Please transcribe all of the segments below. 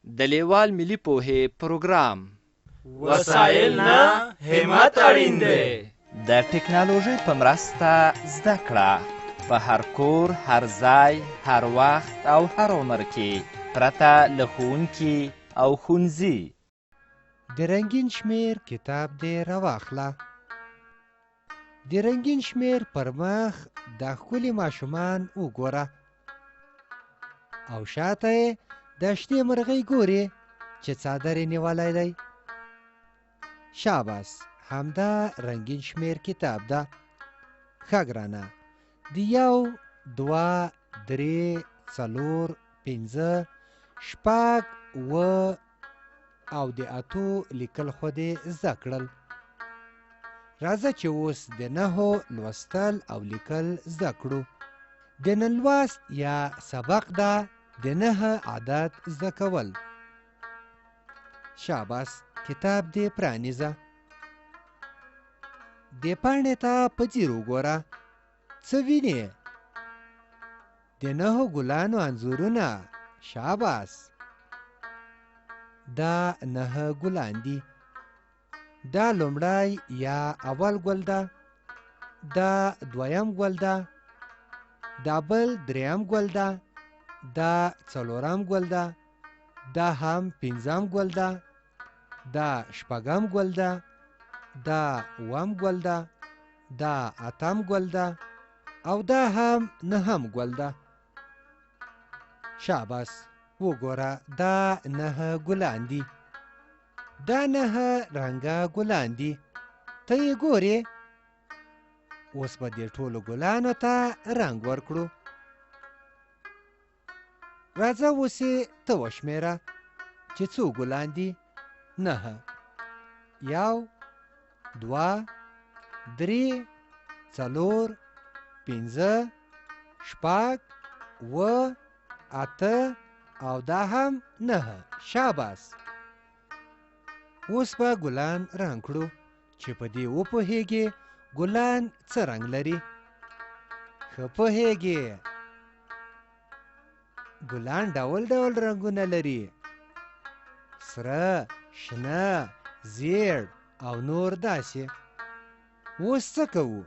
د لیوال ملي پوهې پروګرام وسایل نه همت اړین دی. د ټکنالوژۍ په مرسته زده کړه په هر کور، هر ځای، هر وخت او هر عمر کې پرته له ښوونکي او ښوونځي. د رنګین شمیر کتاب دې راواخله. د رنګین شمیر پر مخ د ښکلي ماشومان وګوره او شاته یې د شنې مرغۍ ګورې چې څادر یې نیولی دی. شاباس، همدا رنګین شمیر کتاب ده. ښه ګرانه، د 1 2 3 4 5 6 7 او د 8 لیکل خو دې زده کړل. راځه چې اوس د 9 لوستل او لیکل زده کړو. د نن لوست یا سبق ده د 9 عدد زده کول. شاباس، کتاب دې پرانیزه. دې پاڼې ته په ځیر وګوره. څه وینې؟ د 9 ګلانو انځورونه. شاباس، دا 9 ګلان دي. دا لومړی یا اول ګل ده، دا دویم ګل ده، دا بل دریم ګل ده، دا څلورم ګل ده، دا هم پنځم ګل ده، دا شپږم ګل ده، دا اووم ګل ده، دا اتم ګل ده او دا هم نهم ګل ده. شاباس، وګوره دا 9 ګلان دي. دا 9 رنګه ګلان دي. ته یې ګورې؟ اوس به دې ټولو ګلانو ته رنګ ورکړو. راځه اوس یې ته وشمېره چې څو ګلان دي. 9 1 2 3 4 5 6 7 8 او دا هم 9. شاباس، اوس به ګلان رنګ کړو چې په دې وپوهېږې ګلان څه رنګ لري. ښه پوهېږې؟ ګلان ډول ډول رنګونه لري: سره، شنه، زیړ او نور داسې. اوس څه کوو؟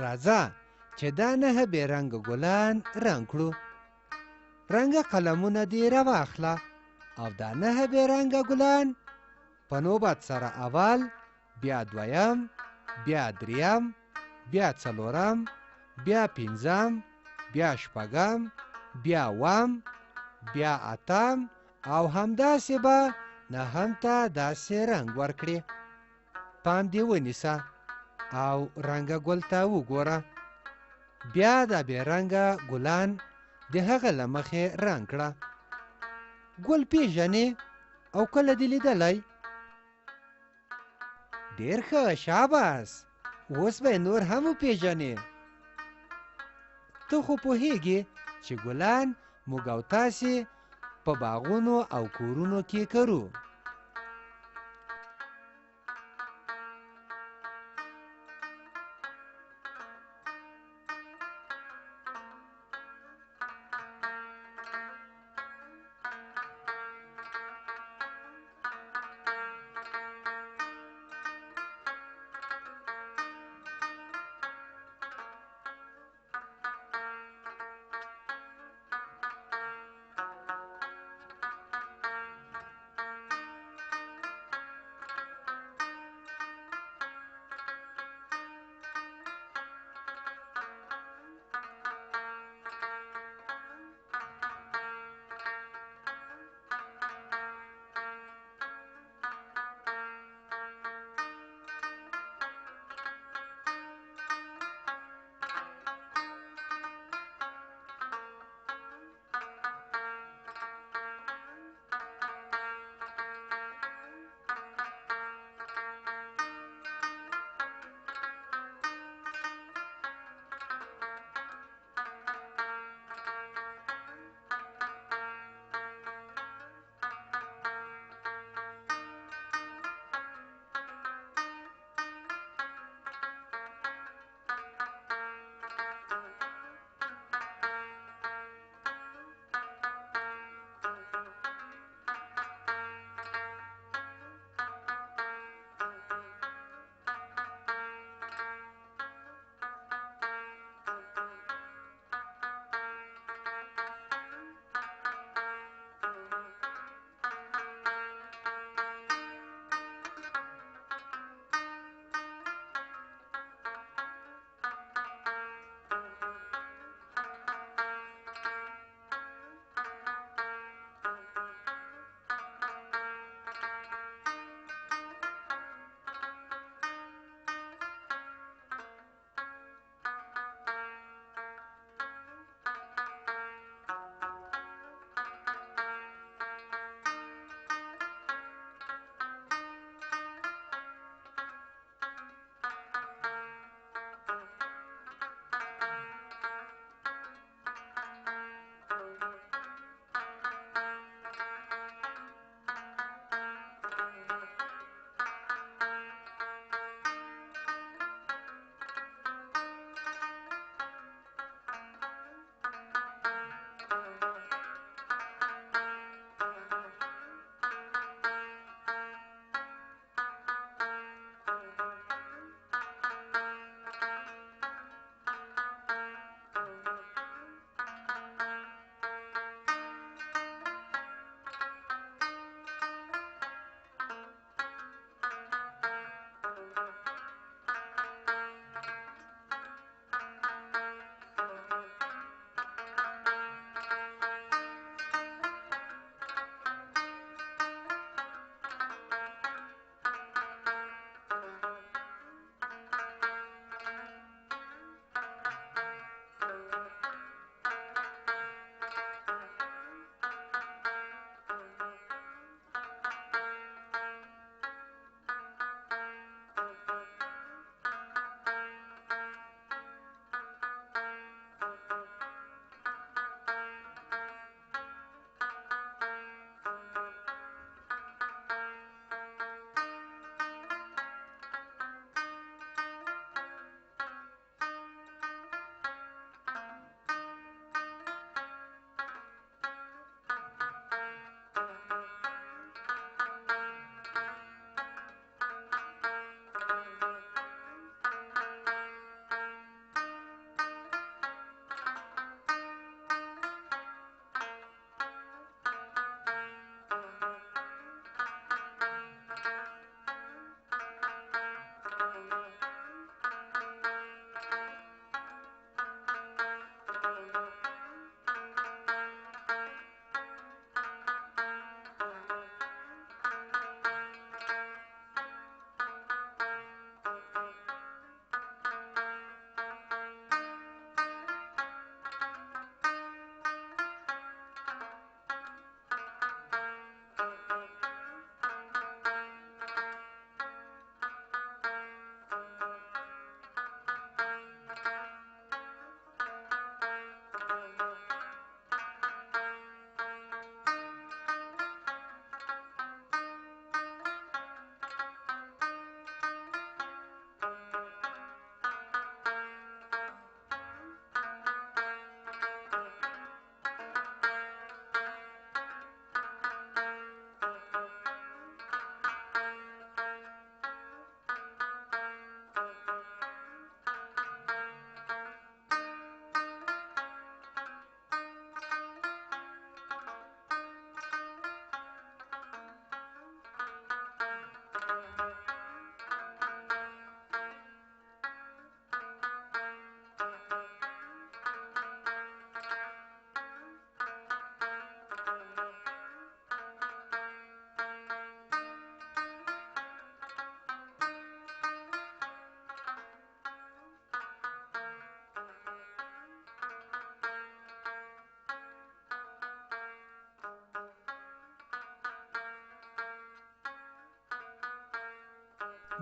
راځه چې دا 9 بې رنګه ګلان رنګ کړو. رنګه قلمونه دې راواخله او دا 9 بې رنګه ګلان په نوبت سره اول، بیا دویم، بیا دریم، بیا څلورم، بیا پنځم، بیا شپږم، بیا اووم، بیا اتم او همداسې به نهم ته داسې رنګ ورکړي. پام دې ونیسه او رنګه ګل ته وګوره. بیا دا بې رنګه ګلان د هغه له مخې رنګ کړه. ګل پیژنې او کله دې لیدلی؟ ډېر ښه، شاباس، اوس به نور هم وپیژنې. ته خو پوهېږې چې ګلان موږ او تاسې په باغونو او کورونو کې کرو.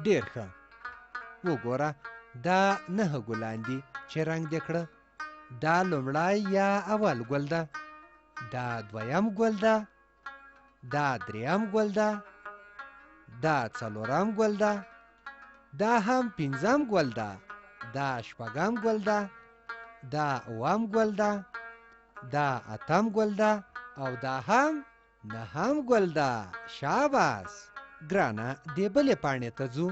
ډېر ښه. وګوره دا 9 ګلان دي چې رنګ دې کړه. دا لومړی یا اول ګل ده، دا دویم ګل ده، دا دریم ګل ده، دا څلورم ګل ده، دا هم پنځم ګل ده، دا شپږم ګل ده، دا اووم ګل ده، دا اتم ګل ده او دا هم 9م ګل ده. شاباس. ګرانه دې بلې پاڼې ته ځو.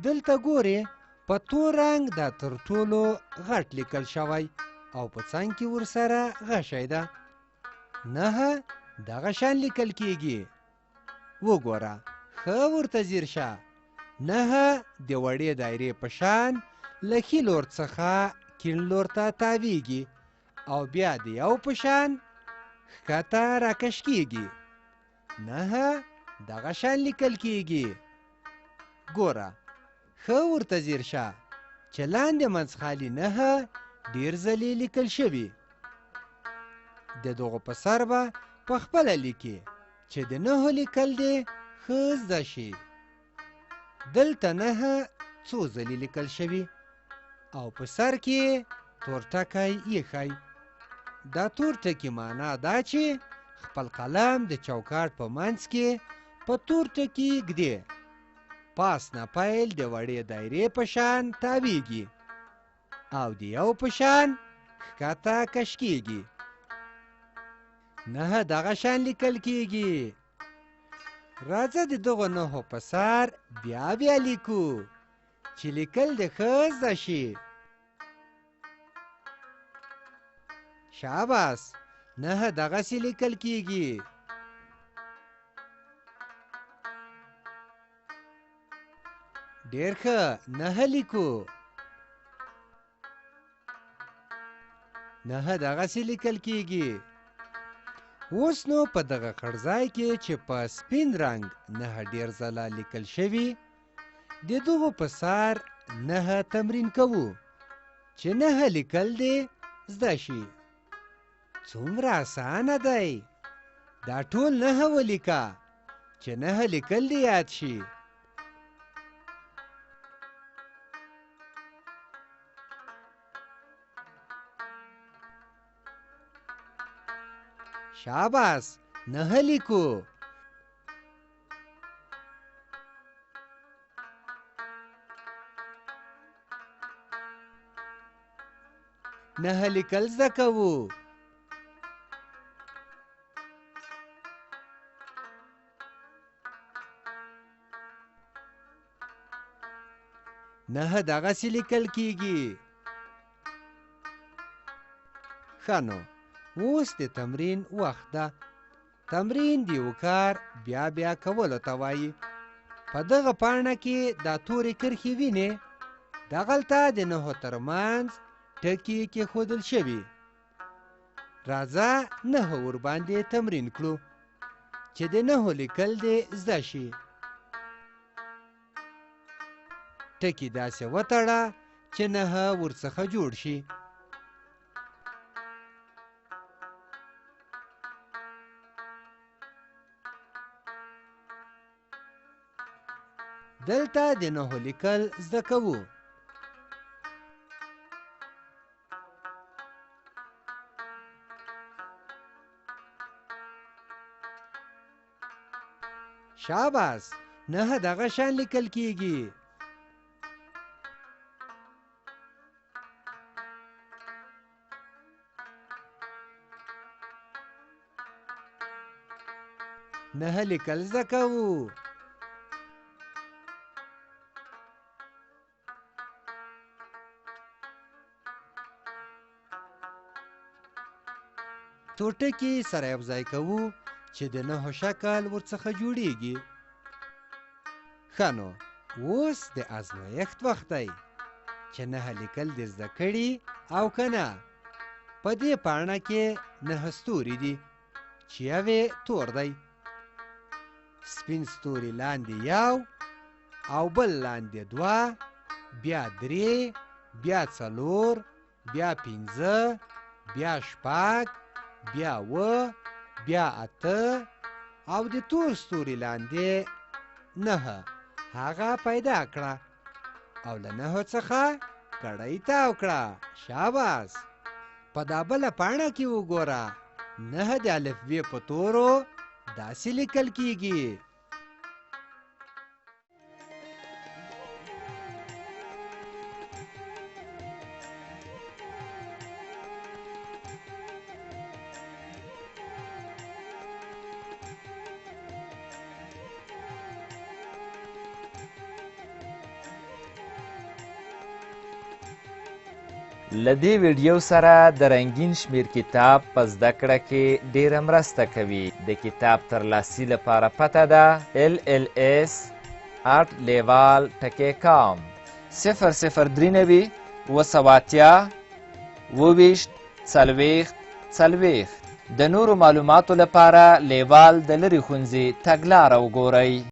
دلته ګورې په تور رنګ دا تر ټولو غټ لیکل شوی او په څنګ کې ورسره غشی ده. 9 دغه شان لیکل کیږي. وګوره ښه ورته ځیر شه. 9 د وړې دایرې په شان له ښي لور څخه کیڼ لور ته تاویږي او بیا د یو په شان ښکته راکش کیږي. 9 دغه شان لیکل کیږي. ګوره ښه ورته ځیر شه چې لاندې منځخالي 9 ډېر ځلې لیکل شوي. د دغو په سر به په خپله لیکي چې د 9 لیکل دې ښه زده شي. دلته 9 څو ځلې لیکل شوي او په سر کې تور ټکی ایښی. دا تور ټکي معنا دا چې خپل قلم د چوکاټ په منځ کې په تور ټکي ږدي. پاس نه پیل د وړې دایرې په شان تاویږي او د یو په شان ښکته کش کیږي. 9 دغه شان لیکل کیږي. راځه د دغو 9 په سر بیا بیا لیکو چې لیکل دې ښه زده شي. شاباس. 9 دغسې لیکل کیږي. ډېر ښه. 9 لیکو. 9 دغسې لیکل کیږي. اوس نو په دغه خړځای کې چې په سپین رنګ 9 ډېر ځله لیکل شوي، د دغو په سر 9 تمرین کوو چې 9 لیکل دې زده شي. څومره اسانه دی. دا ټول 9 ولیکه چې 9 لیکل دې یاد شي. شاباس. 9 لیکو. 9 لیکل زده کوو. 9 دغسې لیکل کیږي. ښه نو اوس د تمرین وخت ده. تمرین د یو کار بیا بیا کولو ته وایي. په دغه پاڼه کې دا تورې کرښې وینې. دغلته د 9 ترمنځ ټکي کېښودل شوي. راځه 9 ورباندې تمرین کړو چې د 9 لیکل دې زده شي. ټکي داسې وتړه چې 9 ورڅخه جوړ شي. دلته د 9 لیکل زده کوو. شاباس. 9 دغه شان لیکل کیږي. نه لیکل زده کوو. څو ټکي سره یو ځای کوو چې د 9 شکل ورڅخه جوړیږي. ښه نو اوس د ازمایښت وخت دی چې 9 لیکل دې زده کړي او که نه. په دې پاڼه کې 9 ستوري دي چې یو یې تور دی. سپین ستوري لاندې یو او بل لاندې 2، بیا 3، بیا 4، بیا 5، بیا 6، بیا 7، بیا 8 او د تور ستوري لاندې 9 هغه پیدا کړه او له 9 څخه کړۍ تاو کړه. شاباس. په دا بله پاڼه کې وګوره، 9 د الفبې په تورو داسې لیکل کیږي. له دې ویډیو سره د رنګین شمیر کتاب په زده کړه کې ډیره مرسته کوي. د کتاب ترلاسي لپاره پته ده LLS@leval.com 003 280 د نورو معلوماتو لپاره لیوال د لرې ښوونځي تګلاره وګورئ.